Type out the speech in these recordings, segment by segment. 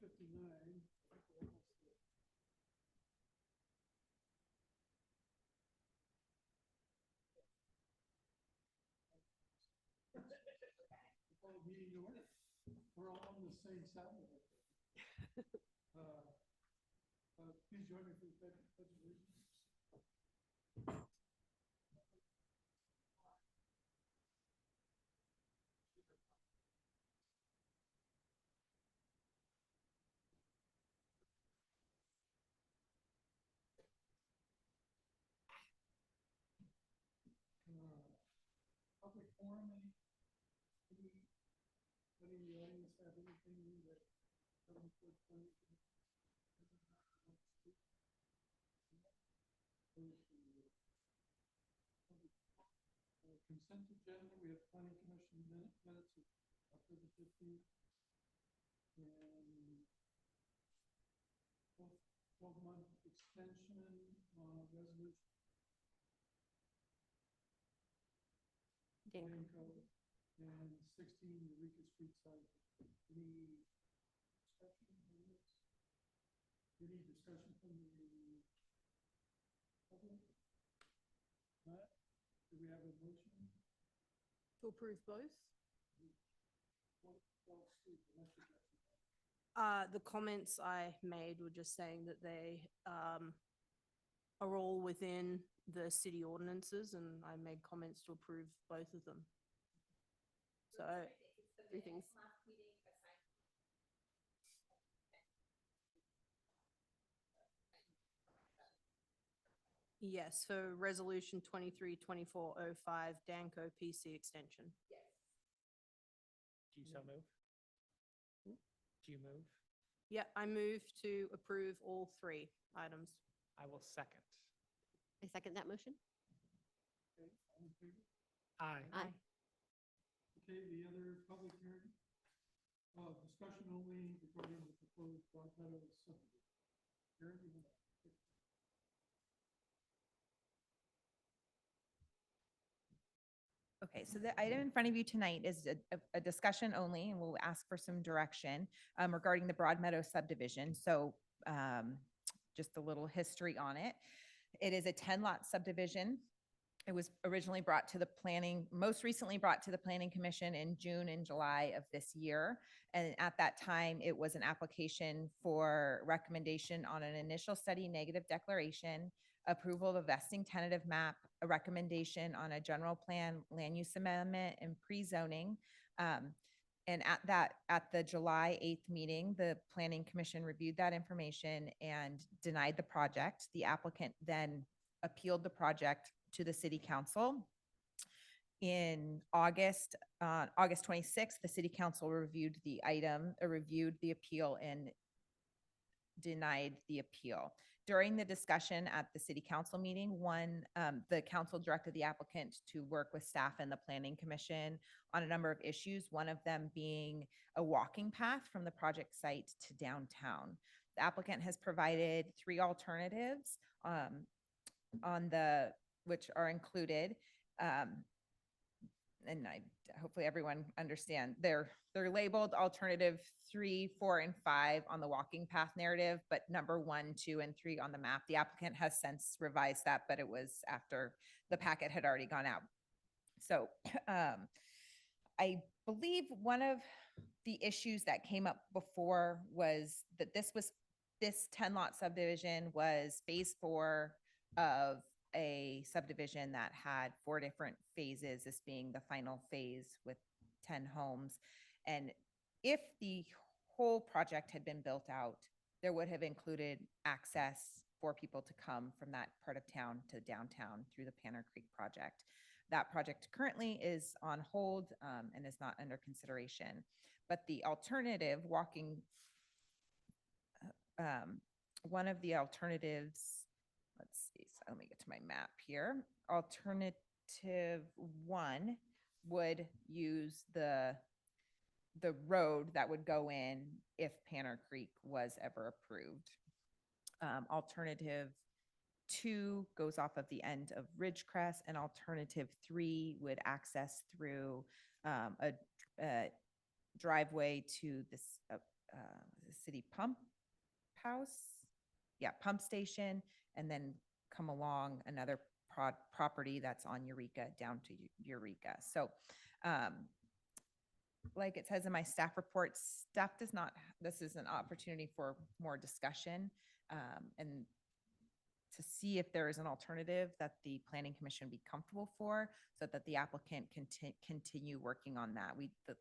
59. Meeting to order. We're all on the same side of it. Please join me for the pledge of allegiance. Public forum, any in the audience have anything that consent agenda? We have planning commission minutes of October 15th and 12-month extension on resolution. Danco and 16 Eureka Street site. Any discussion on this? Any discussion from the public? Not? Do we have a motion? To approve both? The comments I made were just saying that they are all within the city ordinances, and I made comments to approve both of them. So everything's. Yes, for resolution 23-2405 Danco PC extension. Yes. Do you so move? Do you move? Yeah, I move to approve all three items. I will second. I second that motion. Okay, all in favor? Aye. Aye. Okay, the other public hearing, discussion only regarding the proposed Broad Meadow subdivision. Karen, you want to? Okay, so the item in front of you tonight is a discussion only, and we'll ask for some direction regarding the Broad Meadow subdivision. So just a little history on it. It is a 10-lot subdivision. It was originally brought to the planning, most recently brought to the Planning Commission in June and July of this year. And at that time, it was an application for recommendation on an initial study negative declaration, approval of a vesting tentative map, a recommendation on a general plan, land use amendment, and pre-zoning. And at the July 8th meeting, the Planning Commission reviewed that information and denied the project. The applicant then appealed the project to the City Council. In August 26th, the City Council reviewed the appeal and denied the appeal. During the discussion at the City Council meeting, the council directed the applicant to work with staff and the Planning Commission on a number of issues, one of them being a walking path from the project site to downtown. The applicant has provided three alternatives which are included. And hopefully everyone understand they're labeled alternative 3, 4, and 5 on the walking path narrative, but number 1, 2, and 3 on the map. The applicant has since revised that, but it was after the packet had already gone out. So I believe one of the issues that came up before was that this 10-lot subdivision was phase 4 of a subdivision that had 4 different phases, this being the final phase with 10 homes. And if the whole project had been built out, there would have included access for people to come from that part of town to downtown through the Panner Creek project. That project currently is on hold and is not under consideration. But the alternative one of the alternatives, let's see, so let me get to my map here. Alternative 1 would use the road that would go in if Panner Creek was ever approved. Alternative 2 goes off of the end of Ridgecrest, and alternative 3 would access through a driveway to this city pump house. Yeah, pump station, and then come along another property that's on Eureka down to Eureka. So, like it says in my staff report, staff does not, this is an opportunity for more discussion, and to see if there is an alternative that the planning commission would be comfortable for, so that the applicant can continue working on that.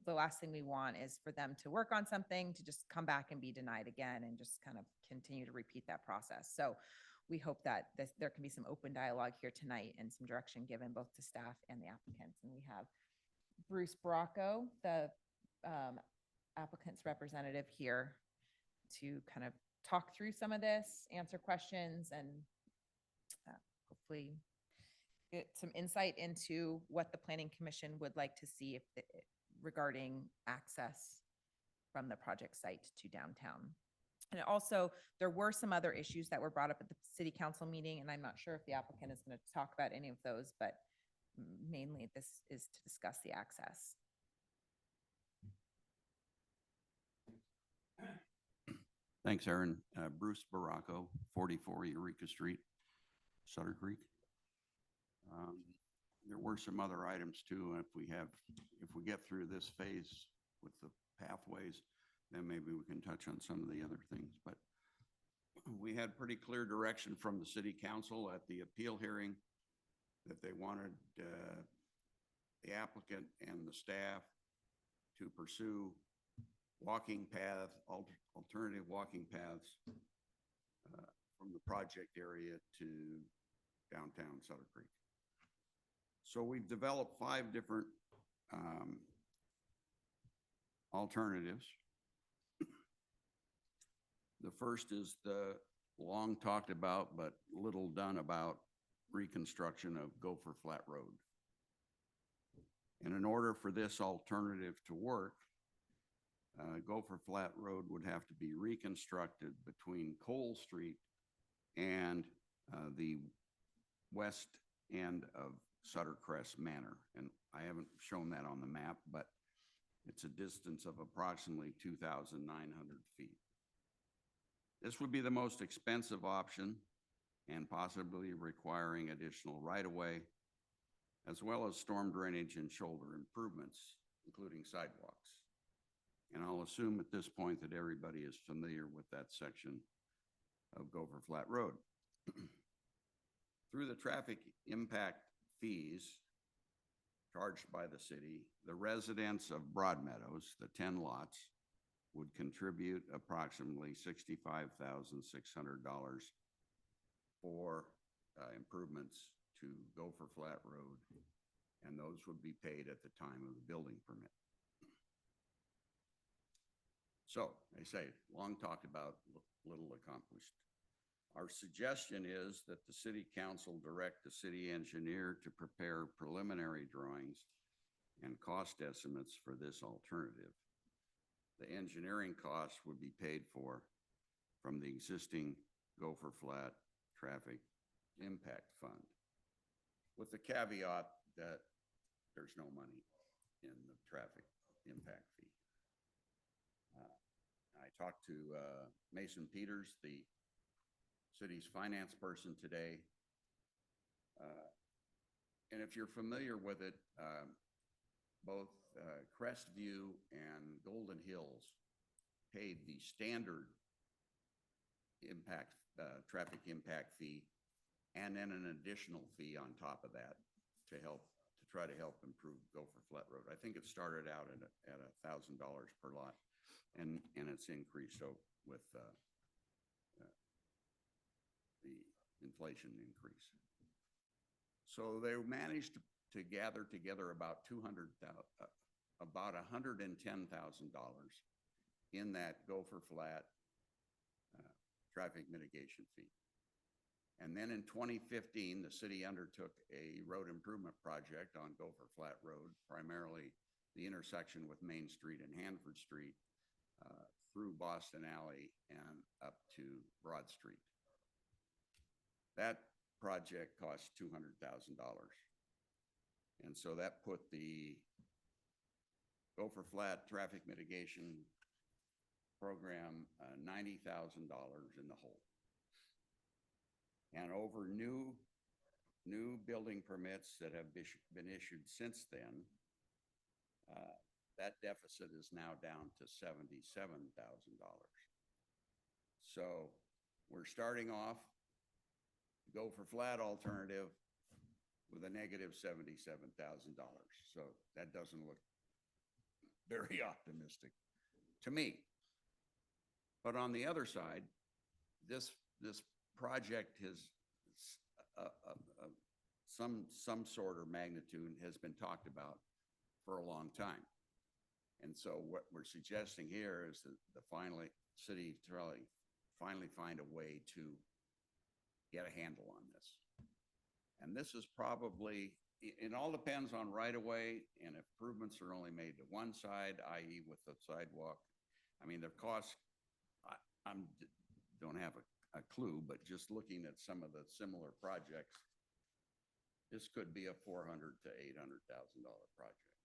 The last thing we want is for them to work on something, to just come back and be denied again and just kind of continue to repeat that process. So we hope that there can be some open dialogue here tonight and some direction given both to staff and the applicants. And we have Bruce Bracco, the applicant's representative, here to kind of talk through some of this, answer questions, and hopefully get some insight into what the planning commission would like to see regarding access from the project site to downtown. And also, there were some other issues that were brought up at the city council meeting, and I'm not sure if the applicant is going to talk about any of those, but mainly this is to discuss the access. Thanks, Aaron. Bruce Baracco, 44 Eureka Street, Sutter Creek. There were some other items too. If we get through this phase with the pathways, then maybe we can touch on some of the other things. But we had pretty clear direction from the city council at the appeal hearing that they wanted the applicant and the staff to pursue alternative walking paths from the project area to downtown Sutter Creek. So we've developed 5 different alternatives. The first is the long talked about but little done about reconstruction of Gopher Flat Road. And in order for this alternative to work, Gopher Flat Road would have to be reconstructed between Cole Street and the west end of Sutter Crest Manor. And I haven't shown that on the map, but it's a distance of approximately 2,900 feet. This would be the most expensive option and possibly requiring additional right-of-way, as well as storm drainage and shoulder improvements, including sidewalks. And I'll assume at this point that everybody is familiar with that section of Gopher Flat Road. Through the traffic impact fees charged by the city, the residents of Broadmeadows, the 10 lots, would contribute approximately $65,600 for improvements to Gopher Flat Road, and those would be paid at the time of the building permit. So, I say, long talked about, little accomplished. Our suggestion is that the city council direct the city engineer to prepare preliminary drawings and cost estimates for this alternative. The engineering costs would be paid for from the existing Gopher Flat Traffic Impact Fund, with the caveat that there's no money in the traffic impact fee. I talked to Mason Peters, the city's finance person, today. And if you're familiar with it, both Crestview and Golden Hills paid the standard traffic impact fee, and then an additional fee on top of that to try to help improve Gopher Flat Road. I think it started out at $1,000 per lot, and it's increased so with the inflation increase. So they managed to gather together about $110,000 in that Gopher Flat traffic mitigation fee. And then in 2015, the city undertook a road improvement project on Gopher Flat Road, primarily the intersection with Main Street and Hanford Street, through Boston Alley and up to Broad Street. That project cost $200,000. And so that put the Gopher Flat traffic mitigation program $90,000 in the hole. And over new building permits that have been issued since then, that deficit is now down to $77,000. So we're starting off, go for flat alternative with a negative $77,000. So that doesn't look very optimistic to me. But on the other side, this project has some sort of magnitude has been talked about for a long time. And so what we're suggesting here is that the city finally find a way to get a handle on this. And this is probably, it all depends on right of way and improvements are only made to one side, i.e. with the sidewalk. I mean, the costs, don't have a clue, but just looking at some of the similar projects, this could be a $400,000 to $800,000 project.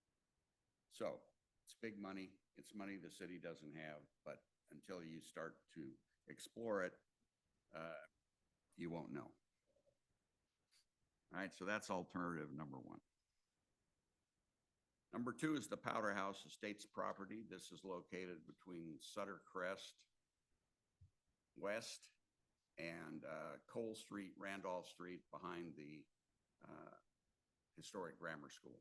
So it's big money. It's money the city doesn't have, but until you start to explore it, you won't know. All right, so that's alternative number one. Number two is the Powder House Estates property. This is located between Sutter Crest West and Cole Street, Randolph Street, behind the historic grammar school.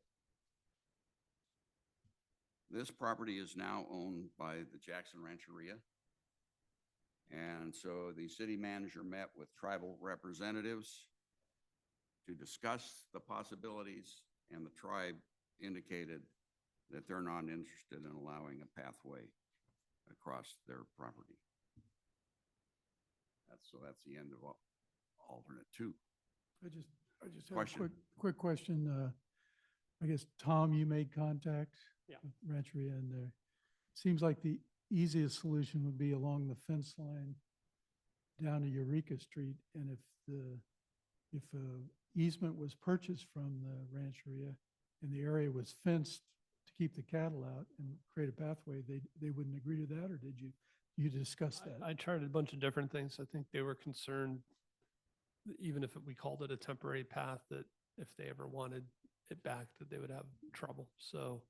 This property is now owned by the Jackson Rancheria. And so the city manager met with tribal representatives to discuss the possibilities, and the tribe indicated that they're not interested in allowing a pathway across their property. That's the end of alternate two. I just have Question. a quick question. I guess, Tom, you made contact? Yeah. With Rancheria, and seems like the easiest solution would be along the fence line down to Eureka Street. And if a easement was purchased from the Rancheria and the area was fenced to keep the cattle out and create a pathway, they wouldn't agree to that, or did you discuss that? I tried a bunch of different things. I think they were concerned, that even if we called it a temporary path, that if they ever wanted it back, that they would have trouble. So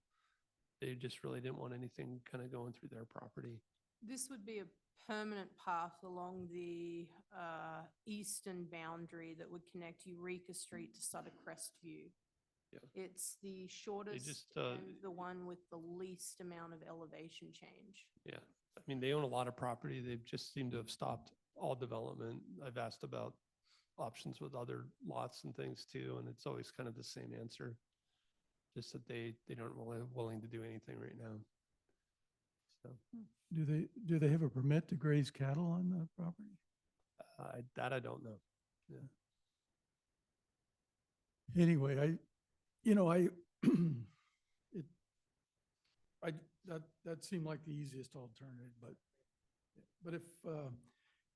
they just really didn't want anything kind of going through their property. This would be a permanent path along the eastern boundary that would connect Eureka Street to Sutter Crest View. Yeah. It's the shortest just, and the one with the least amount of elevation change. Yeah. I mean, they own a lot of property. They've just seemed to have stopped all development. I've asked about options with other lots and things too, and it's always kind of the same answer. Just that they aren't willing to do anything right now. So Do they have a permit to graze cattle on the property? that I don't know. Yeah. Anyway, that seemed like the easiest alternative, but if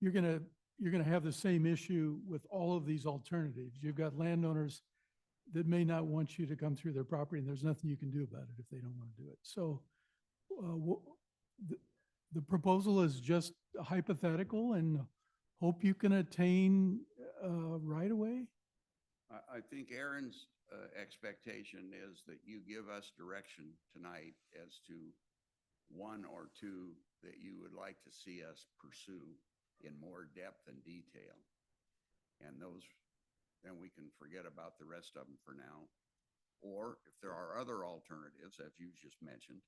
you're gonna have the same issue with all of these alternatives, you've got landowners that may not want you to come through their property, and there's nothing you can do about it if they don't want to do it. So the proposal is just hypothetical, and hope you can attain right away. I think Aaron's expectation is that you give us direction tonight as to one or two that you would like to see us pursue in more depth and detail. And then we can forget about the rest of them for now. Or if there are other alternatives, as you just mentioned,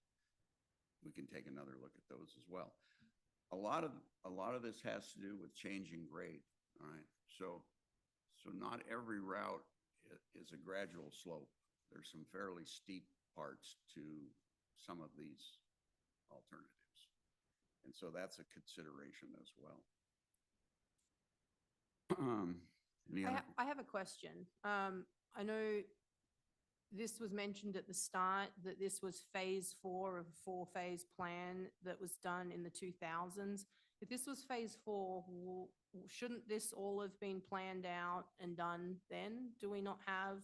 we can take another look at those as well. A lot of this has to do with changing grade, all right? So not every route is a gradual slope. There's some fairly steep parts to some of these alternatives. And so that's a consideration as well. I have a question. I know this was mentioned at the start that this was phase 4 of a 4-phase plan that was done in the 2000s. If this was phase 4, shouldn't this all have been planned out and done then? Do we not have?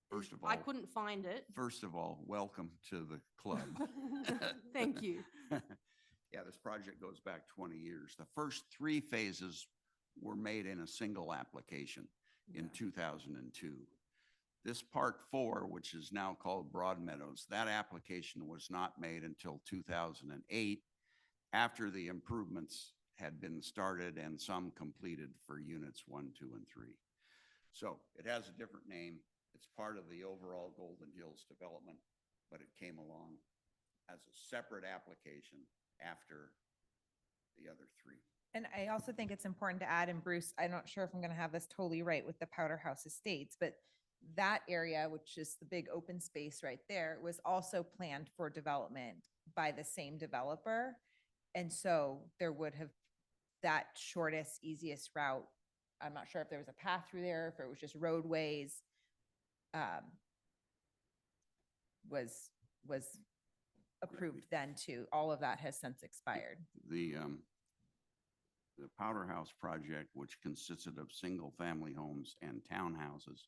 First of all, I couldn't find it. First of all, welcome to the club. Thank you. Yeah, this project goes back 20 years. The first 3 phases were made in a single application in Okay. 2002. This part 4, which is now called Broadmeadows, that application was not made until 2008, after the improvements had been started and some completed for units 1, 2, and 3. So it has a different name. It's part of the overall Golden Hills development, but it came along as a separate application after the other 3. And I also think it's important to add, and Bruce, I'm not sure if I'm gonna have this totally right with the Powder House Estates, but that area, which is the big open space right there, was also planned for development by the same developer. And so there would have that shortest, easiest route. I'm not sure if there was a path through there, if it was just roadways. Was approved then too. All of that has since expired. The Powder House project, which consisted of single-family homes and townhouses,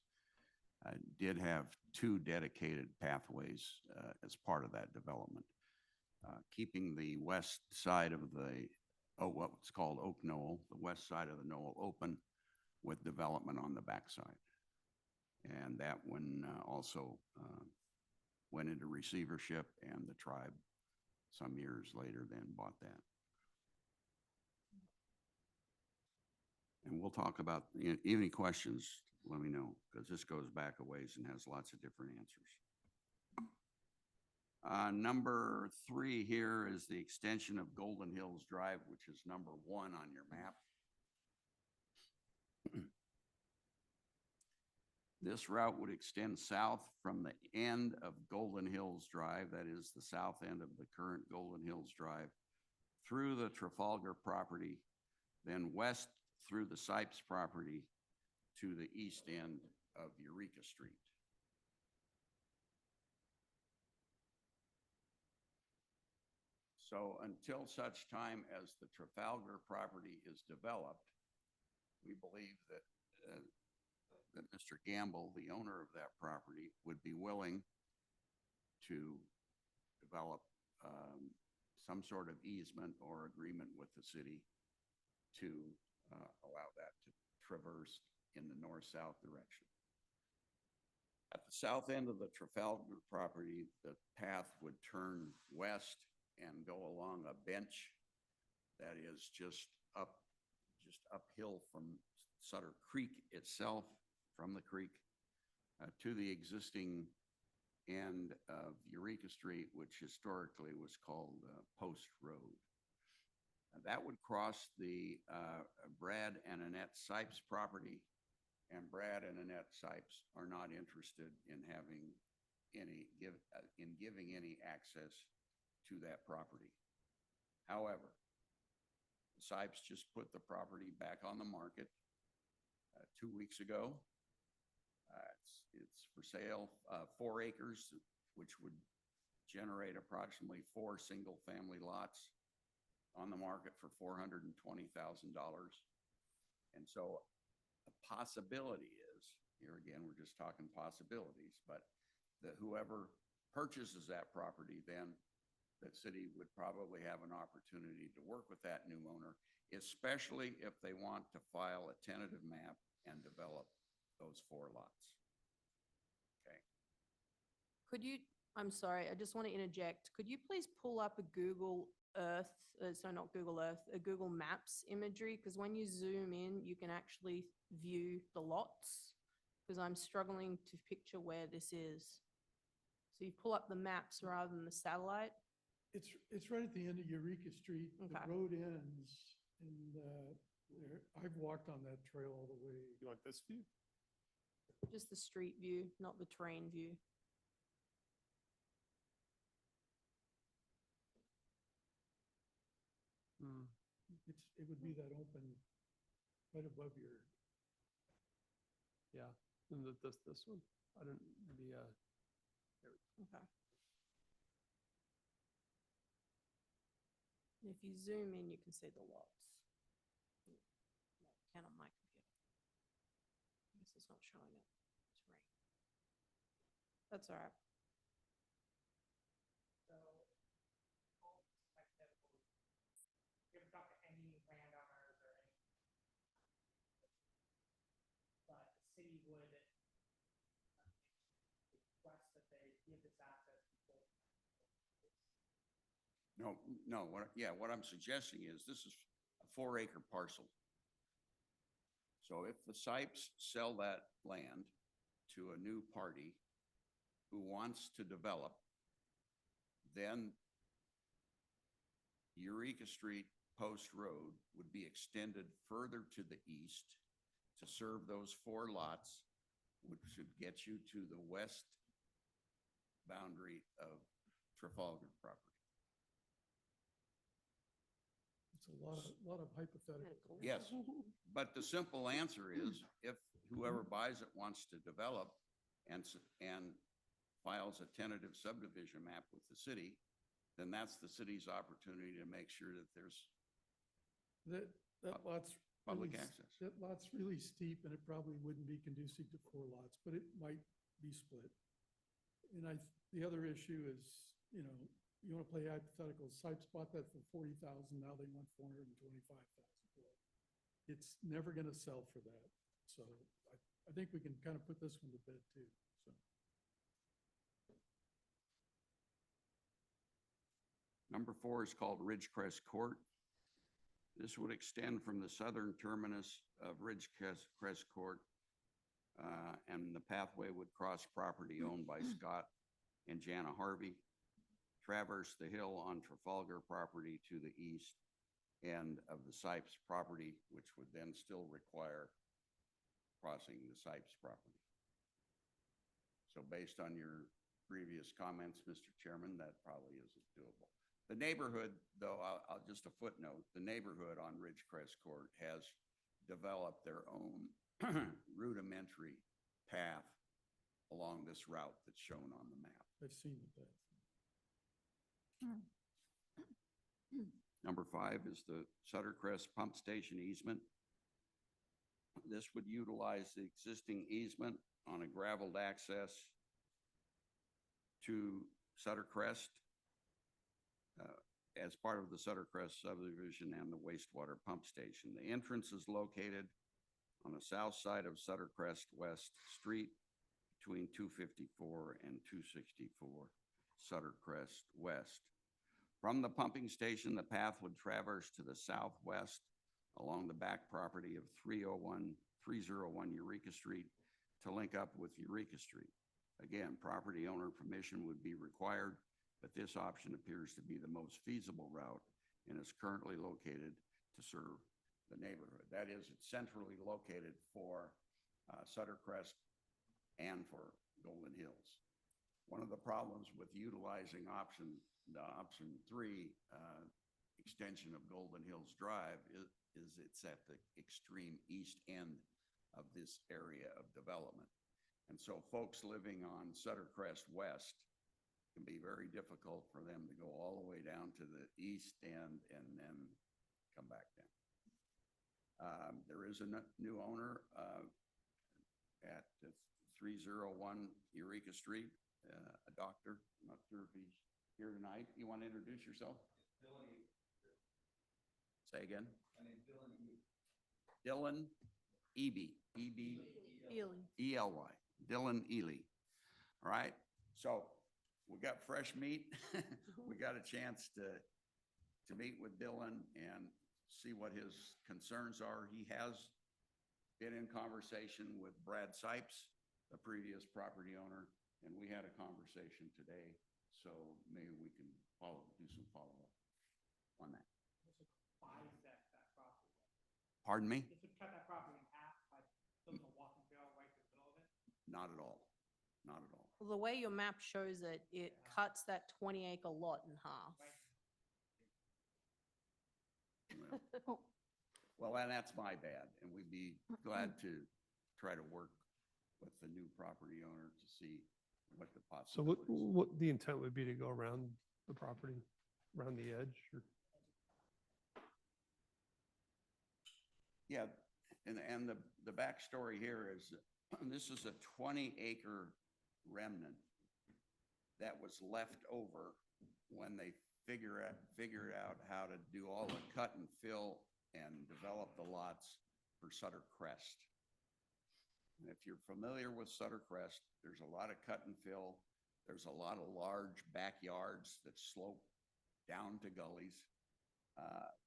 did have 2 dedicated pathways as part of that development, keeping the west side of what's called Oak Knoll, the west side of the knoll open with development on the backside. And that one also went into receivership, and the tribe some years later then bought that. And we'll talk about, any questions, let me know, because this goes back a ways and has lots of different answers. Number 3 here is the extension of Golden Hills Drive, which is number 1 on your map. This route would extend south from the end of Golden Hills Drive, that is the south end of the current Golden Hills Drive, through the Trafalgar property, then west through the Sipes property to the east end of Eureka Street. So until such time as the Trafalgar property is developed, we believe that Mr. Gamble, the owner of that property, would be willing to develop some sort of easement or agreement with the city to allow that to traverse in the north-south direction. At the south end of the Trafalgar property, the path would turn west and go along a bench that is just uphill from Sutter Creek itself, from the creek to the existing end of Eureka Street, which historically was called Post Road. That would cross the Brad and Annette Sipes property, and Brad and Annette Sipes are not interested in having giving any access to that property. However, the Sipes just put the property back on the market 2 weeks ago. It's for sale, 4 acres, which would generate approximately 4 single-family lots on the market for $420,000. And so the possibility is, here again, we're just talking possibilities, but that whoever purchases that property, then the city would probably have an opportunity to work with that new owner, especially if they want to file a tentative map and develop those 4 lots. Okay. Could you, I'm sorry, I just want to interject. Could you please pull up a Google Earth, not Google Earth, a Google Maps imagery? Because when you zoom in, you can actually view the lots, because I'm struggling to picture where this is. So you pull up the maps rather than the satellite. It's right at the end of Eureka Street. The Okay. road ends, and I've walked on that trail all the way. You want this view? Just the street view, not the train view. It would be that open right above your, Yeah, and this one, I don't, Okay. And if you zoom in, you can see the lots. No, can on my computer. I guess it's not showing it. It's right. That's all right. give this access. before- No, what I'm suggesting is this is a 4-acre parcel. So if the Sipes sell that land to a new party who wants to develop, then Eureka Street Post Road would be extended further to the east to serve those 4 lots, which should get you to the west boundary of Trafalgar property. It's a lot of hypothetical. Yes, but the simple answer is if whoever buys it wants to develop and files a tentative subdivision map with the city, then that's the city's opportunity to make sure that there's That lot's. public really s- access. That lot's really steep and it probably wouldn't be conducive to 4 lots, but it might be split. And the other issue is, you know, you want to play hypothetical. Sipes bought that for 40,000, now they want 425,000 for it. It's never going to sell for that. So I think we can kind of put this one to bed too, so. Number 4 is called Ridgecrest Court. This would extend from the southern terminus of Ridgecrest Court, and the pathway would cross property owned by Scott and Jana Harvey, traverse the hill on Trafalgar property to the east end of the Sipes property, which would then still require crossing the Sipes property. So based on your previous comments, Mr. Chairman, that probably isn't doable. The neighborhood, though, I'll just a footnote, the neighborhood on Ridgecrest Court has developed their own rudimentary path along this route that's shown on the map. I've seen the path. Number 5 is the Sutter Crest Pump Station easement. This would utilize the existing easement on a gravelled access to Sutter Crest as part of the Sutter Crest subdivision and the wastewater pump station. The entrance is located on the south side of Sutter Crest West Street between 254 and 264 Sutter Crest West. From the pumping station, the path would traverse to the southwest along the back property of 301 Eureka Street to link up with Eureka Street. Again, property owner permission would be required, but this option appears to be the most feasible route and is currently located to serve the neighborhood. That is, it's centrally located for Sutter Crest and for Golden Hills. One of the problems with utilizing option 3, extension of Golden Hills Drive is it's at the extreme east end of this area of development. And so folks living on Sutter Crest West can be very difficult for them to go all the way down to the east end and then come back down. There is a new owner at 301 Eureka Street, a doctor. I'm not sure if he's here tonight. You want to introduce yourself? Say again. My name's Dylan Eby. E-B. Ely. E-L-Y. Dylan Ely. All right. So we got fresh meat. We got a chance to meet with Dylan and see what his concerns are. He has been in conversation with Brad Sipes, the previous property owner, and we had a conversation today. So maybe we can do some follow-up on that. Bisect that property. Pardon me? This would cut that property in half by building a walking trail right to the middle of it. Not at all. Not at all. Well, the way your map shows it, it cuts that 20-acre lot in half. Well, and that's my bad, and we'd be glad to try to work with the new property owner to see what the So possibilities. what the intent would be to go around the property, around the edge or? Yeah, and the backstory here is, this is a 20-acre remnant that was left over when they figured out how to do all the cut and fill and develop the lots for Sutter Crest. And if you're familiar with Sutter Crest, there's a lot of cut and fill. There's a lot of large backyards that slope down to gullies,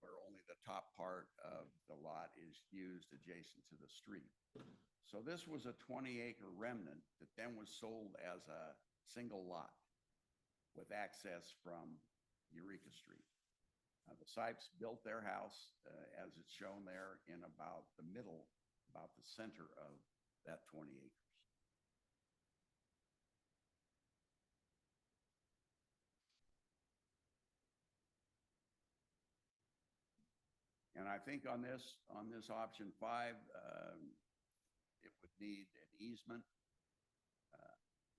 where only the top part of the lot is used adjacent to the street. So this was a 20-acre remnant that then was sold as a single lot with access from Eureka Street. The Sipes built their house, as it's shown there, in about the middle, about the center of that 20 acres. And I think on this option 5, it would need an easement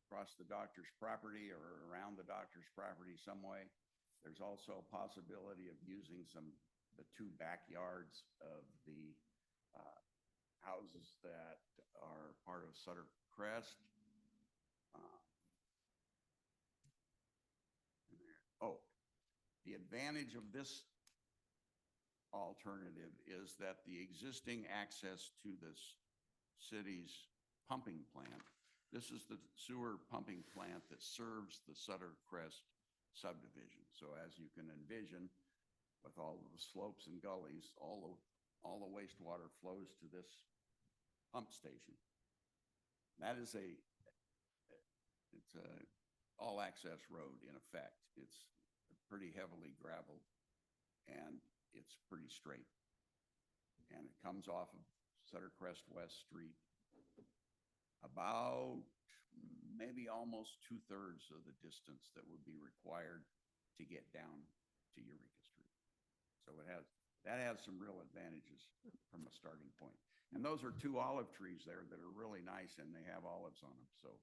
across the doctor's property or around the doctor's property some way. There's also a possibility of using the 2 backyards of the houses that are part of Sutter Crest. The advantage of this alternative is that the existing access to this city's pumping plant, this is the sewer pumping plant that serves the Sutter Crest subdivision. So as you can envision, with all of the slopes and gullies, all the wastewater flows to this pump station. That is it's a all-access road in effect. It's pretty heavily gravelled, and it's pretty straight. And it comes off of Sutter Crest West Street about maybe almost 2/3 of the distance that would be required to get down to Eureka Street. So that has some real advantages from a starting point. And those are 2 olive trees there that are really nice, and they have olives on them. So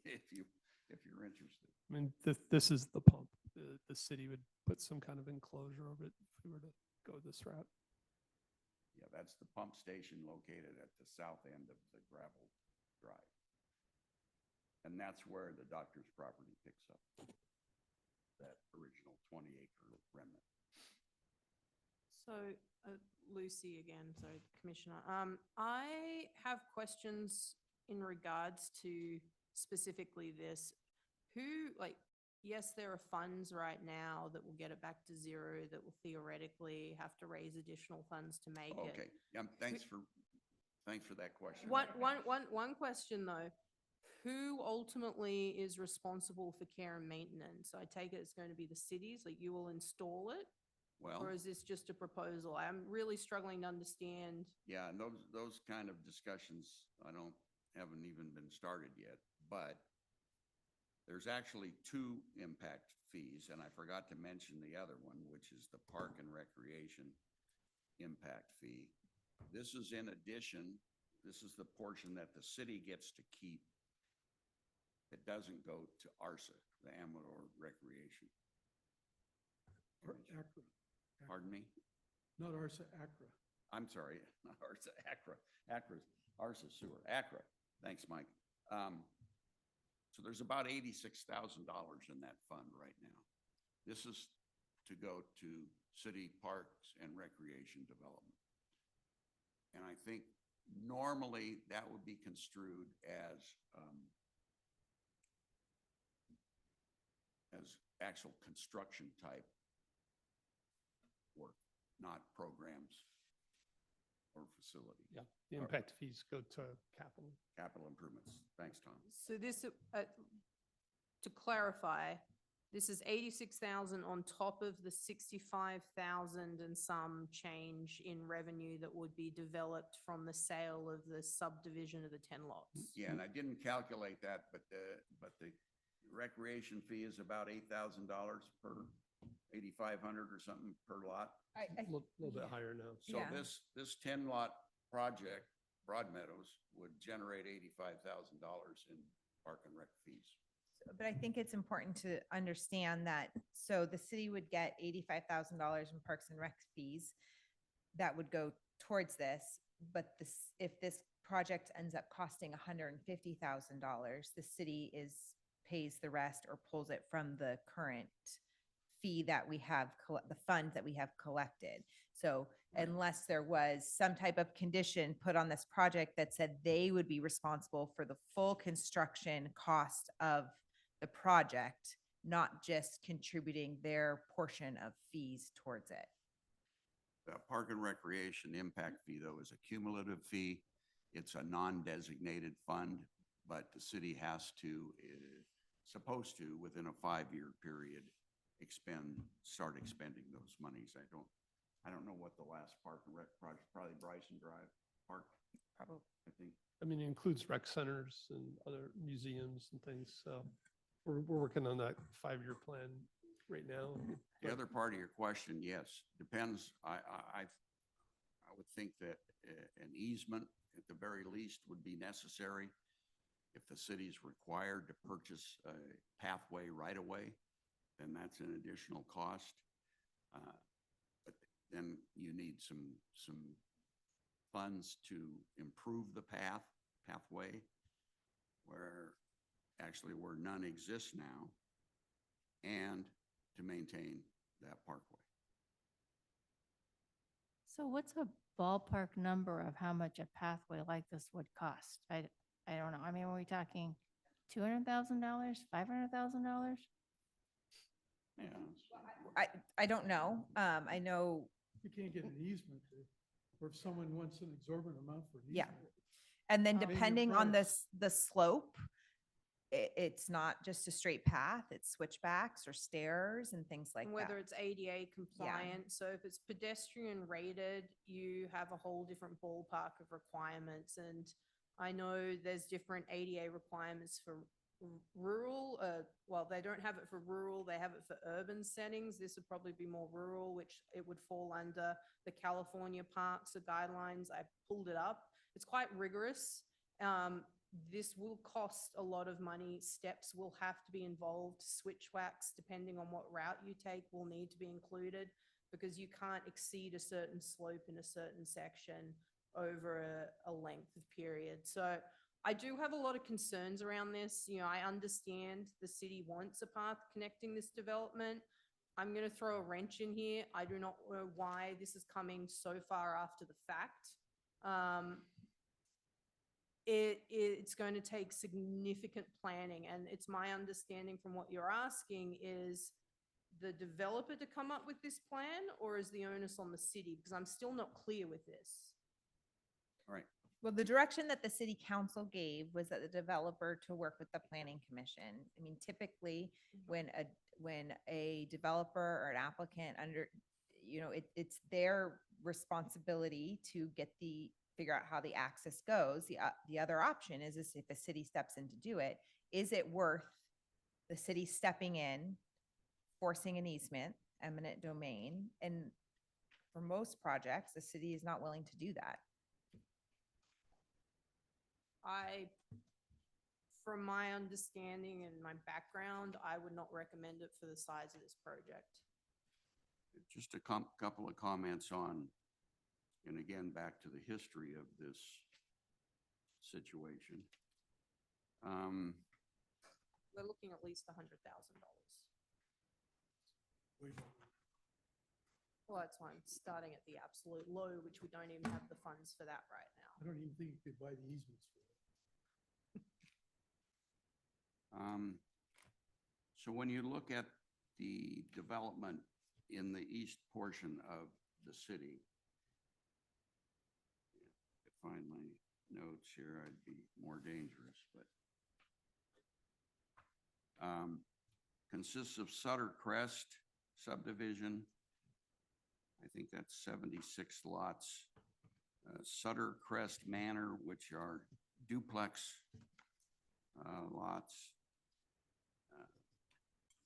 if you're interested. I mean, this is the pump. The city would put some kind of enclosure over it if we were to go this route. Yeah, that's the pump station located at the south end of the gravel drive. And that's where the doctor's property picks up that original 20-acre remnant. So Lucy again, so Commissioner, I have questions in regards to specifically this. Yes, there are funds right now that will get it back to 0, that will theoretically have to raise additional funds to make it. Okay, thanks for that question. One question though, who ultimately is responsible for care and maintenance? I take it it's going to be the cities, like you will install it? Well, Or is this just a proposal? I'm really struggling to understand. yeah, and those kind of discussions, haven't even been started yet, but there's actually 2 impact fees, and I forgot to mention the other one, which is the Park and Recreation impact fee. This is in addition, this is the portion that the city gets to keep. It doesn't go to ARSA, the Amador Recreation. Accra. Pardon me? Not Arsa, Accra. I'm sorry, not ARSA, Accra. ARSA Sewer, Accra. Thanks, Mike. So there's about $86,000 in that fund right now. This is to go to city parks and recreation development. And I think normally that would be construed as actual construction type work, not programs or facility. Yeah, the impact fees go to capital Improvements. Thanks, Tom. So this, to clarify, this is 86,000 on top of the 65,000 and some change in revenue that would be developed from the sale of the subdivision of the 10 lots. Yeah, and I didn't calculate that, but the recreation fee is about $8,000 per, 8,500 or something per lot. a little bit higher now. So Yeah. this 10-lot project, Broadmeadows, would generate $85,000 in park and rec fees. But I think it's important to understand that, so the city would get $85,000 in Parks and Rec fees that would go towards this, but if this project ends up costing $150,000, the city pays the rest or pulls it from the current fee that we have, the fund that we have collected. So unless there was some type of condition put on this project that said they would be responsible for the full construction cost of the project, not just contributing their portion of fees towards it. The Park and Recreation impact fee, though, is a cumulative fee. It's a non-designated fund, but the city has to, supposed to, within a 5-year period, start expending those monies. I don't know what the last Park and Rec project, probably Bryson Drive Park, Probably. I think. I mean, it includes rec centers and other museums and things, so we're working on that 5-year plan right now. The but- other part of your question, yes, depends. I would think that an easement at the very least would be necessary. If the city's required to purchase a pathway right away, then that's an additional cost. But then you need some funds to improve the pathway, where none exists now, and to maintain that parkway. So what's a ballpark number of how much a pathway like this would cost? I don't know. I mean, are we talking $200,000, $500,000? Yeah. I don't know. I know, You can't get an easement, or if someone wants an exorbitant amount for an Yeah. easement. and then I mean, your depending on price. the slope, it's not just a straight path, it's switchbacks or stairs and things like And that. whether it's ADA compliant, so if it's pedestrian rated, you have a whole different ballpark of requirements. And I know there's different ADA requirements for rural, well, they don't have it for rural, they have it for urban settings. This would probably be more rural, which it would fall under the California parks or guidelines. I pulled it up. It's quite rigorous. This will cost a lot of money. Steps will have to be involved. Switchbacks, depending on what route you take, will need to be included, because you can't exceed a certain slope in a certain section over a length of period. So I do have a lot of concerns around this. You know, I understand the city wants a path connecting this development. I'm going to throw a wrench in here. I do not know why this is coming so far after the fact. It's going to take significant planning, and it's my understanding from what you're asking is the developer to come up with this plan, or is the onus on the city? Because I'm still not clear with this. All right. Well, the direction that the city council gave was that the developer to work with the planning commission. I mean, typically, when a developer or an applicant it's their responsibility to figure out how the access goes. The other option is if a city steps in to do it, is it worth the city stepping in, forcing an easement, eminent domain? And for most projects, the city is not willing to do that. From my understanding and my background, I would not recommend it for the size of this project. Just a couple of comments on, and again, back to the history of this situation. We're looking at least $100,000. Well, that's fine, starting at the absolute low, which we don't even have the funds for that right now. I don't even think you could buy the easements for it. So when you look at the development in the east portion of the city, if I find my notes here, I'd be more dangerous, but consists of Sutter Crest subdivision. I think that's 76 lots. Sutter Crest Manor, which are duplex lots.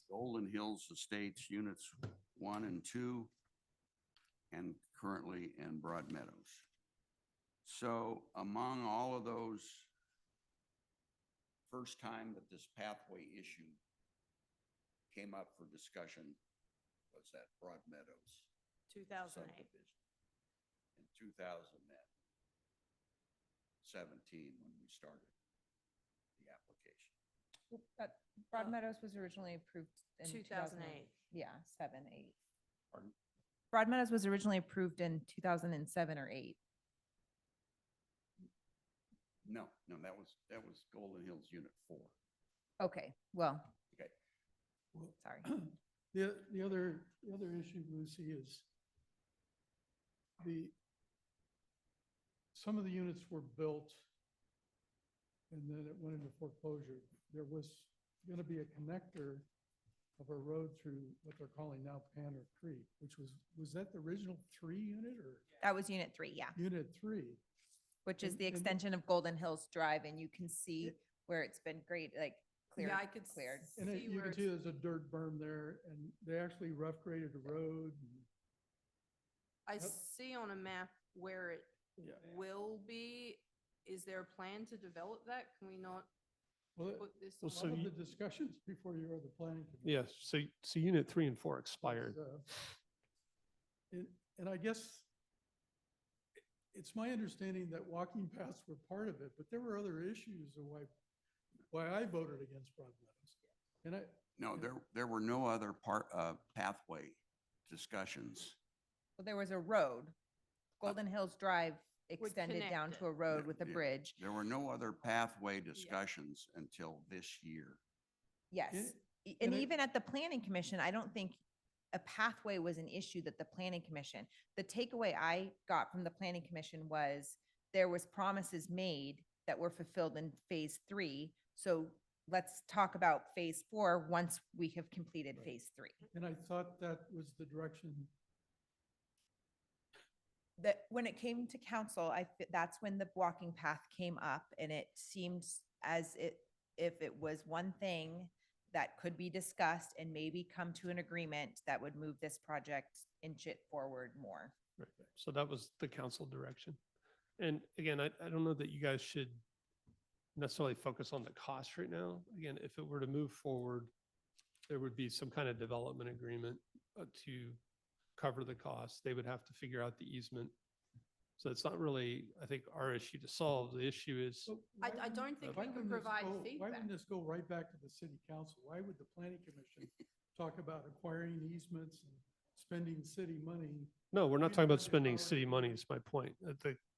Golden Hills Estates Units 1 and 2, and currently in Broad Meadows. So among all of those, first time that this pathway issue came up for discussion was at Broad Meadows 2008. subdivision in 2017 when we started the application. Broad Meadows was originally approved in 2008. Yeah, 7, 8. Pardon? Broad Meadows was originally approved in 2007 or 8. No, that was Golden Hills Unit 4. Okay, well, Well, Sorry. The other issue, Lucy, is some of the units were built and then it went into foreclosure. There was going to be a connector of a road through what they're calling now Panner Creek, which was that the original 3 unit or That was unit 3, yeah, unit 3? which is And- the and- extension of Golden Hills Drive, and you can see It- where it's been great, like cleared, Yeah, I could cleared. And see you where can see it's, there's a dirt berm there and they actually rough graded the road. I Yep. see on a map where it Yeah. will be. Is there a plan to develop that? Can we not Well, put this Well, on? so some of you- the discussions before you were the planning commission. Yes, so unit 3 and 4 expired. And I guess it's my understanding that walking paths were part of it, but there were other issues of why I voted against Broad Meadows. And No, Yeah. there were no other pathway discussions. Well, there was a road. Golden Hills Drive extended down connect to a it. road with a Yeah. bridge. There were no other pathway discussions until this year. Yes. And And I- even at the planning commission, I don't think a pathway was an issue that the planning commission, the takeaway I got from the planning commission was there was promises made that were fulfilled in phase 3. So let's talk about phase 4 once we have completed Right. phase 3. and I thought that was the direction. That when it came to council, that's when the walking path came up, and it seems as if it was one thing that could be discussed and maybe come to an agreement that would move this project, inch it forward more. Right. So that was the council direction. And again, I don't know that you guys should necessarily focus on the cost right now. Again, if it were to move forward, there would be some kind of development agreement to cover the cost. They would have to figure out the easement. So it's not really, I think, our issue to solve. The issue is, But I why wouldn't- don't think why we can wouldn't this provide go- Why feedback. wouldn't this go right back to the city council? Why would the planning commission talk about acquiring easements and spending city money? no, we're not We talking about wanted to spending follow city the- money is my point.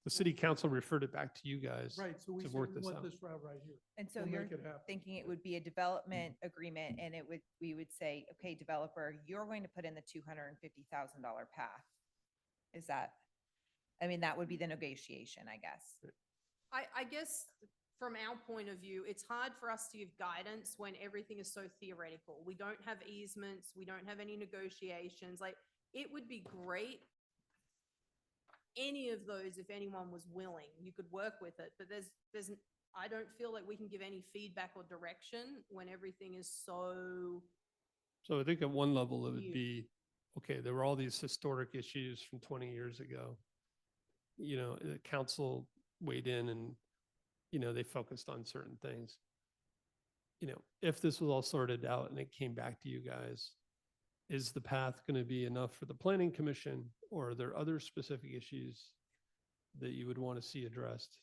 The city council referred it back to you guys. Right, so we to said work we this want out. this route right here. And so We'll you're make it happen. thinking it would be a development agreement, and we would say, okay, developer, you're going to put in the $250,000 path. Is that, I mean, that would be the negotiation, I guess. I guess from our point of view, it's hard for us to give guidance when everything is so theoretical. We don't have easements, we don't have any negotiations. Like, it would be great. Any of those, if anyone was willing, you could work with it, but I don't feel like we can give any feedback or direction when everything is so, So I think at one level it would You- be, okay, there were all these historic issues from 20 years ago. The council weighed in and, they focused on certain things. If this was all sorted out and it came back to you guys, is the path going to be enough for the planning commission, or are there other specific issues that you would want to see addressed?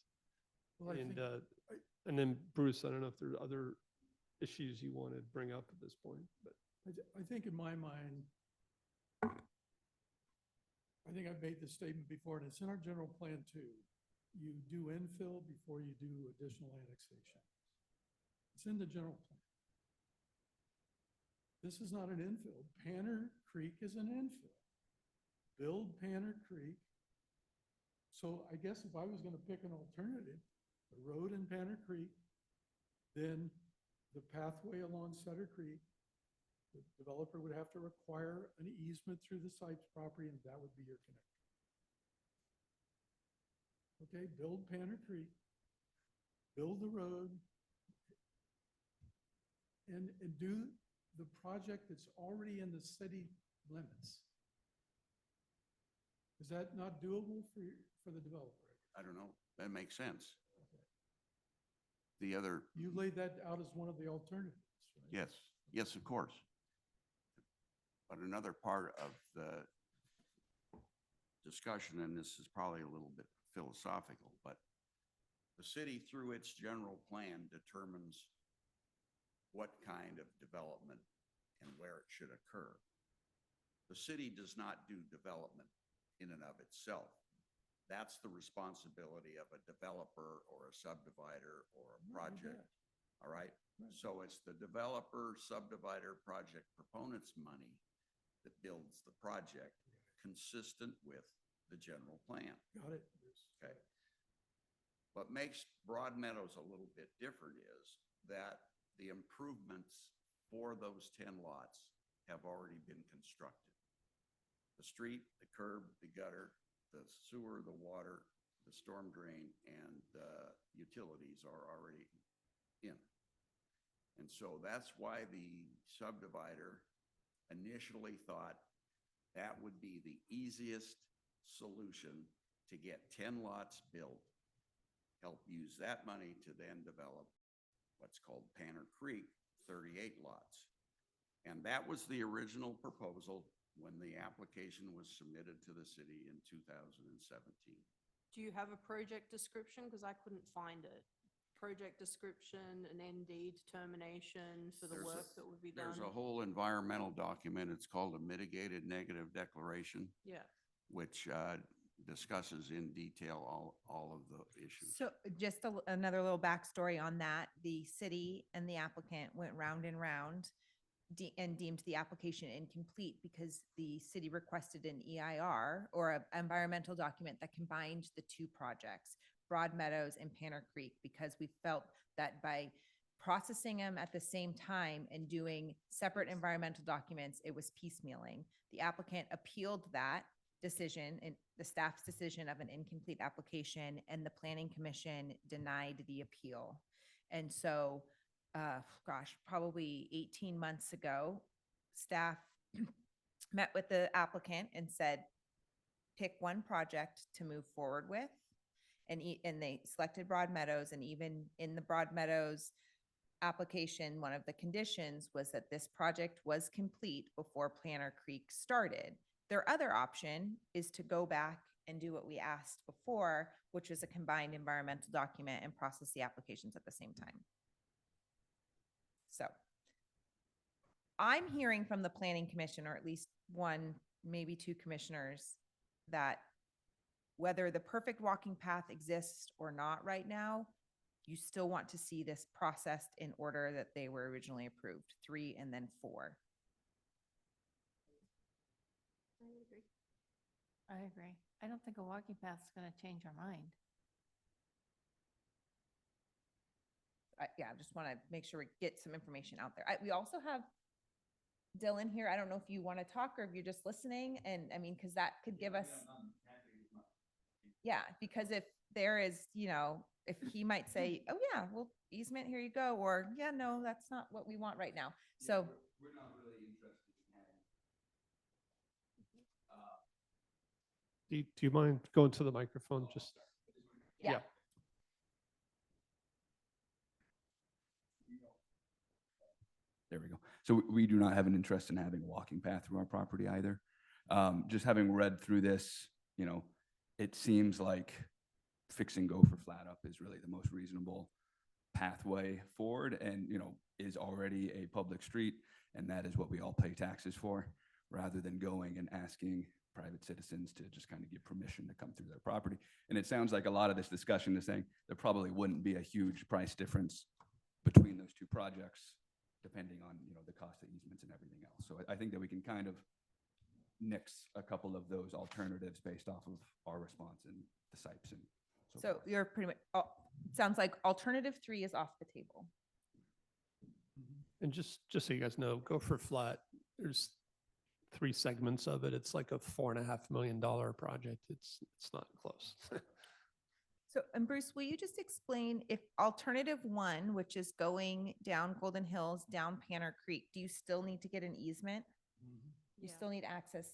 Well, I And, think- and then Bruce, I don't know if there are other issues you want to bring up at this point, but. I think in my mind, I think I've made this statement before, and it's in our general plan too. You do infill before you do additional annexation. It's in the general plan. This is not an infill. Panner Creek is an infill. Build Panner Creek. So I guess if I was gonna pick an alternative, the road in Panner Creek, then the pathway along Sutter Creek, the developer would have to require an easement through the site's property, and that would be your connector. Okay, build Panner Creek, build the road, and do the project that's already in the city limits. Is that not doable for the developer? I don't know. That makes sense. The other, You laid that out as one of the alternatives, right? yes, of course. But another part of the discussion, and this is probably a little bit philosophical, but the city, through its general plan, determines what kind of development and where it should occur. The city does not do development in and of itself. That's the responsibility of a developer or a subdivider or a No, I get project. it. All right? Right. So it's the developer, subdivider, project proponent's money that builds the project consistent with the general plan. Got it. Okay. What makes Broad Meadows a little bit different is that the improvements for those 10 lots have already been constructed. The street, the curb, the gutter, the sewer, the water, the storm drain, and the utilities are already in. And so that's why the subdivider initially thought that would be the easiest solution to get 10 lots built, help use that money to then develop what's called Panner Creek, 38 lots. And that was the original proposal when the application was submitted to the city in 2017. Do you have a project description? Because I couldn't find it. Project description, an ND determination for the There's a- work that would be done? There's a whole environmental document. It's called a mitigated negative declaration, Yeah. which discusses in detail all of the issues. So just another little backstory on that, the city and the applicant went round and round and deemed the application incomplete because the city requested an EIR or an environmental document that combined the two projects, Broad Meadows and Panner Creek, because we felt that by processing them at the same time and doing separate environmental documents, it was piecemealing. The applicant appealed that decision and the staff's decision of an incomplete application, and the planning commission denied the appeal. And so, probably 18 months ago, staff met with the applicant and said, pick one project to move forward with. And they selected Broad Meadows, and even in the Broad Meadows application, one of the conditions was that this project was complete before Planner Creek started. Their other option is to go back and do what we asked before, which was a combined environmental document and process the applications at the same time. So I'm hearing from the planning commission, or at least one, maybe two commissioners, that whether the perfect walking path exists or not right now, you still want to see this processed in order that they were originally approved, 3 and then 4. I would agree. I agree. I don't think a walking path is going to change our mind. Yeah, I just want to make sure we get some information out there. We also have Dylan here. I don't know if you want to talk or if you're just listening. And I mean, because that could give us. Yeah, because if there is, if he might say, oh yeah, well, easement, here you go. Or yeah, no, that's not what we want right now. So. We're not really interested in having. Do you mind going to the microphone? Just, Yeah. There we go. So we do not have an interest in having a walking path through our property either. Just having read through this, it seems like fixing Gopher Flat up is really the most reasonable pathway forward, and, is already a public street, and that is what we all pay taxes for, rather than going and asking private citizens to just kind of give permission to come through their property. And it sounds like a lot of this discussion is saying there probably wouldn't be a huge price difference between those two projects, depending on, the cost of easements and everything else. So I think that we can kind of nix a couple of those alternatives based off of our response and the sites and So forth. you're pretty much, sounds like alternative 3 is off the table. and just so you guys know, Gopher Flat, there's 3 segments of it. It's like a $4.5 million project. It's not close. So, and Bruce, will you just explain if alternative 1, which is going down Golden Hills, down Panner Creek, do you still need to get an easement? You Yeah. still need access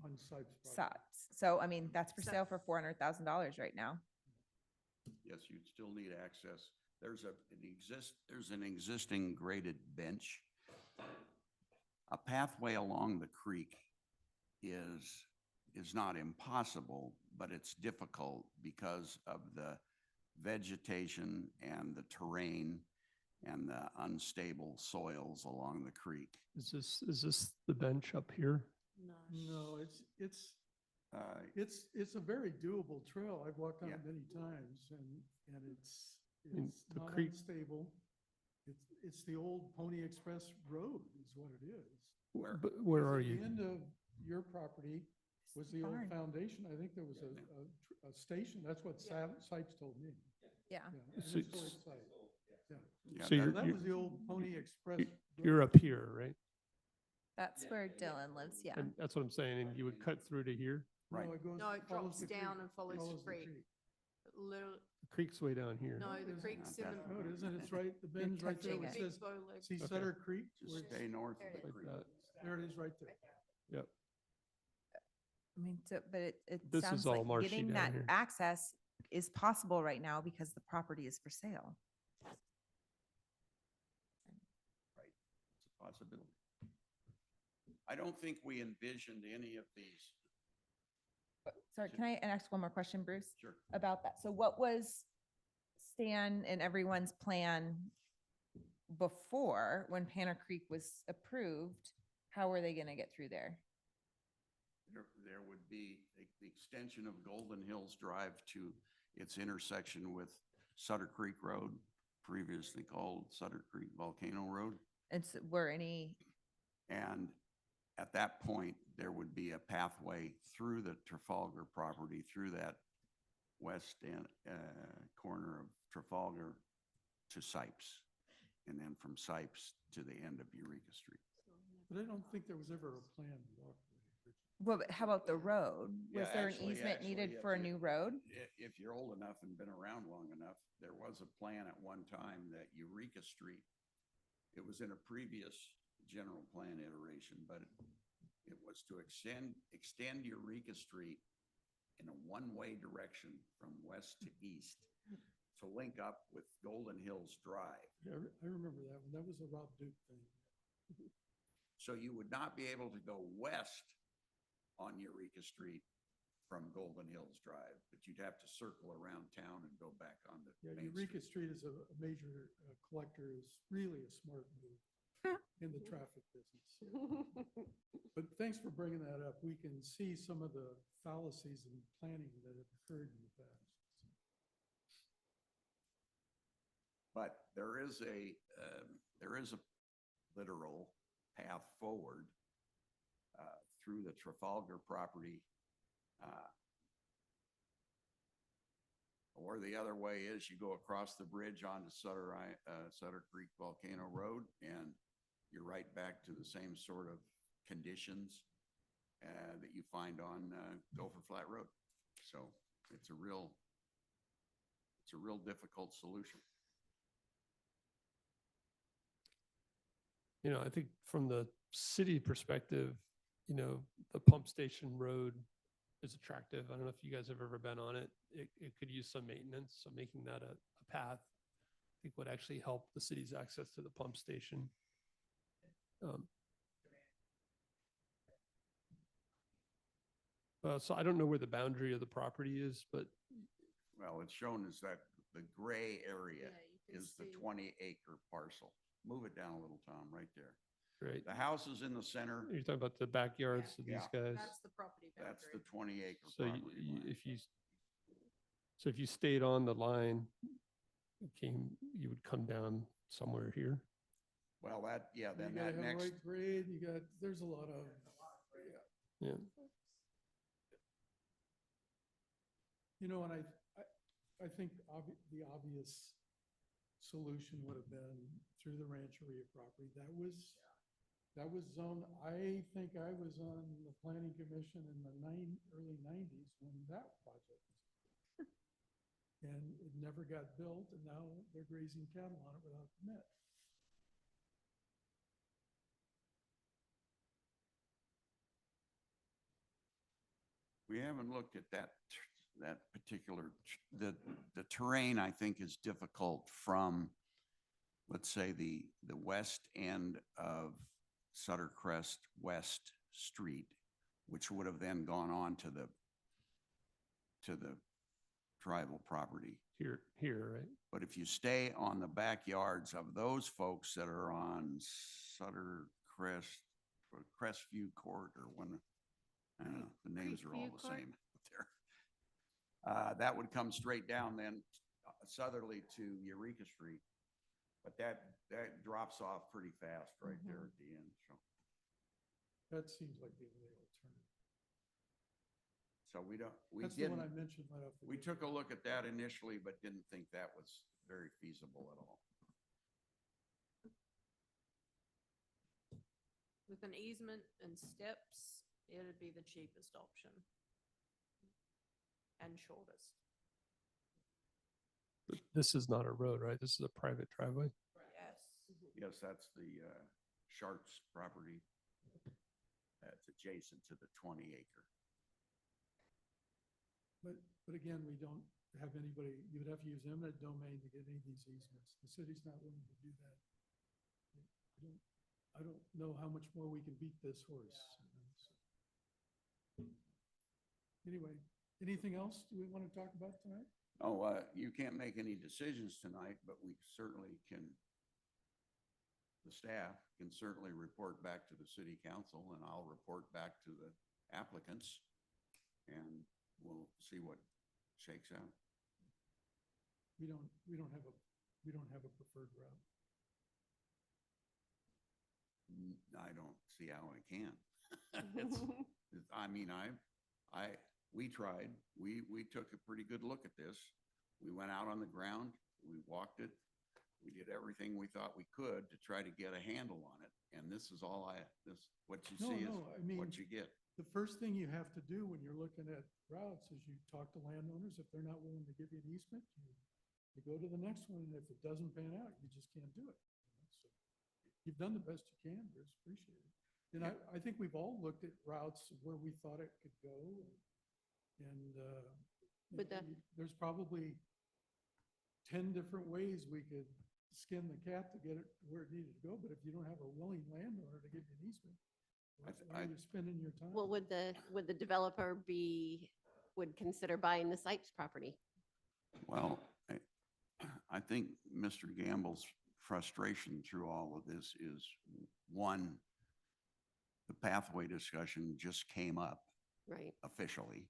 On sites. sites. So, I mean, that's for So- sale for $400,000 right now. Yes, you'd still need access. There's an existing graded bench. A pathway along the creek is not impossible, but it's difficult because of the vegetation and the terrain and the unstable soils along the creek. Is this the bench up here? No. No, it's Uh, a very doable trail. I've walked on Yeah. it many times, and it's mean, the not creek- unstable. It's the old Pony Express Road is what it is. Where, But where are At you? the end of your property was the old Barn. foundation. I think there was a station. That's what Sipes told me. Yeah. Yeah, a So- historic site. Yeah. yeah, So that- you're- That was the old Pony Express. You're Road. up here, right? That's where Dylan lives, yeah. And that's what I'm saying, and you would cut through to here? Right. No, it goes. No, it follows drops the creek. down and follows the creek. creek. Literally, The creek's way down here. no, the Isn't it? creek's in Not that No, the. it isn't. It's right, the bend's right there. touching It it. says, Big bow leg. see Okay. Sutter Creek? just Where it's- stay north There of it the is. Like creek. that. There it is, right there. Yep. I mean, so, but it This is sounds all like marshy getting down that here. access is possible right now because the property is for sale. It's a possibility. I don't think we envisioned any of these. Sorry, can I ask one more question, Bruce? Sure. About that. So what was Stan and everyone's plan before, when Panner Creek was approved? How were they gonna get through there? There would be the extension of Golden Hills Drive to its intersection with Sutter Creek Road, previously called Sutter Creek Volcano Road. And were any, And at that point, there would be a pathway through the Trafalgar property, through that west end, corner of Trafalgar to Sipes. And then from Sipes to the end of Eureka Street. But I don't think there was ever a planned walkway. well, but how about the road? Was Yeah, there an actually- easement needed actually, for a if you- new road? If you're old enough and been around long enough, there was a plan at one time that Eureka Street, it was in a previous general plan iteration, but it was to extend Eureka Street in a one-way direction from west to east to link up with Golden Hills Drive. Yeah, I remember that one. That was a Rob Duke thing. So you would not be able to go west on Eureka Street from Golden Hills Drive, but you'd have to circle around town and go back onto Yeah, Main Eureka Street. Street is a major collector is really a smart move in the traffic business. But thanks for bringing that up. We can see some of the fallacies in planning that have occurred in the past. But there is a literal path forward through the Trafalgar property. Or the other way is you go across the bridge onto Sutter Creek Volcano Road, and you're right back to the same sort of conditions that you find on Gopher Flat Road. So it's a real difficult solution. You know, I think from the city perspective, you know, the pump station road is attractive. I don't know if you guys have ever been on it. It could use some maintenance, so making that a path, I think would actually help the city's access to the pump station. So I don't know where the boundary of the property is, but Well, it's shown as that the gray area Yeah, you can is the see. 20-acre parcel. Move it down a little, Tom, right there. right, The house is in the center. you're talking about the backyards of these Yeah. guys. That's the property That's the boundary. 20-acre So property line. if you stayed on the line, you would come down somewhere here. Well, then You gotta that have next, right grade, there's a lot of, Yeah. you know, and I think the obvious solution would have been through the Rancheria property. That was zoned, I think I was on the planning commission in the early 90s when that project was. And it never got built, and now they're grazing cattle on it without a permit. we haven't looked at that particular, the terrain, I think, is difficult from, let's say, the west end of Sutter Crest West Street, which would have then gone on to the tribal property. Here, right? But if you stay on the backyards of those folks that are on Sutter Crest, or Crestview Court, or one, I don't know, the names are all Creekview the Court? same there. That would come straight down then southerly to Eureka Street. But that drops off pretty fast right Mm-hmm. there at the end, so. That seems like the only alternative. So we That's the one I didn't, mentioned right off the. we get- took a look at that initially, but didn't think that was very feasible at all. With an easement and steps, it'd be the cheapest option. And shortest. This is not a road, right? This is a private driveway. Yes. Yes, that's the Sharks property. That's adjacent to the 20 acre. But again, we don't have anybody, you would have to use eminent domain to get any of these easements. The city's not willing to do that. I don't know how much more we can beat this horse. Anyway, anything else do we want to talk about tonight? Oh, you can't make any decisions tonight, but we certainly can, the staff can certainly report back to the city council, and I'll report back to the applicants, and we'll see what shakes out. We don't have a preferred route. I don't see how I can. I mean, we tried, we took a pretty good look at this. We went out on the ground, we walked it, we did everything we thought we could to try to get a handle on it. And this is all what you see is No, I mean, what you get. the first thing you have to do when you're looking at routes is you talk to landowners. If they're not willing to give you an easement, you go to the next one, and if it doesn't pan out, you just can't do it. So you've done the best you can, Bruce, appreciate it. And I think we've all looked at routes where we thought it could go. And But there's probably 10 different ways we could skin the cat to get it where it needed to go. But if you don't have a willing landowner to give you an easement, why are you spending your time? well, would the developer would consider buying the Sipes property? Well, I think Mr. Gamble's frustration through all of this is, one, the pathway discussion just came up Right. officially,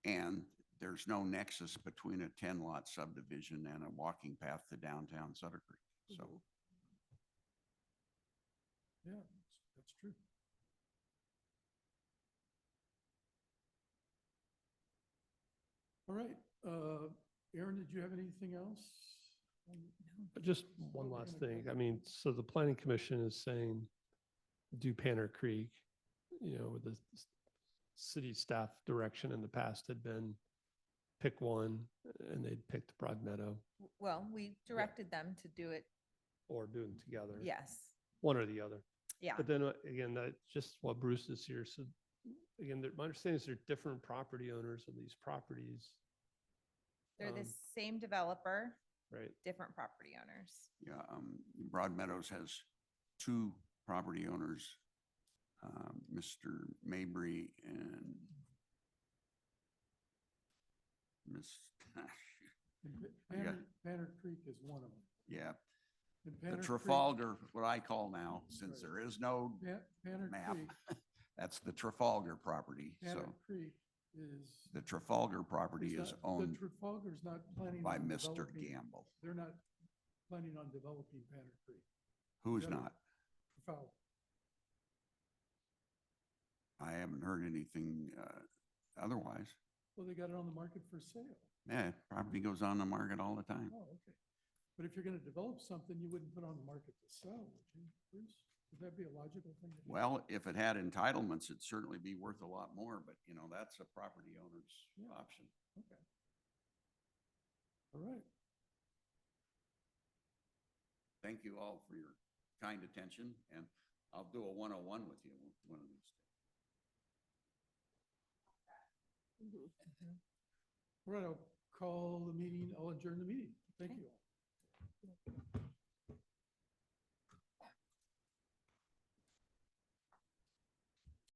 and there's no nexus between a 10-lot subdivision and a walking path to downtown Sutter Creek. So Mhm. Yeah, that's true. All right, Aaron, did you have anything else? Just one we're last gonna thing. go- I mean, so the planning commission is saying do Panner Creek, with the city staff direction in the past had been pick one, and they'd picked Broad Meadow Well, we directed them to do it. or do them together. Yes. One or the other. Yeah. But then again, that just while Bruce is here, so again, my understanding is there are different property owners of these properties, They're the Um, same developer, right? different property owners. yeah, Broad Meadows has two property owners, Mr. Mabry and Miss, And Yeah. Banner Creek is one of them. yeah, And the Banner Creek- Trafalgar, what I call now, since Right. there is no Banner map, Creek, that's the Trafalgar property. Banner So Creek is. the Trafalgar property is The owned Trafalgar's not planning. by on Mr. developing- Gamble. They're not planning on developing Banner Creek. Who's Yeah. not? Trafalgar. I haven't heard anything otherwise. Well, they got it on the market for sale. Yeah, property goes on the market all the time. Oh, okay. But if you're gonna develop something, you wouldn't put on the market to sell, would you, Bruce? Would that be a logical thing to do? Well, if it had entitlements, it'd certainly be worth a lot more, but that's a property owner's Yeah. option. Okay. All right. Thank you all for your kind attention, and I'll do a 101 with you one of these days. Mhm. All right, I'll call the meeting, I'll adjourn the meeting. Thank you all.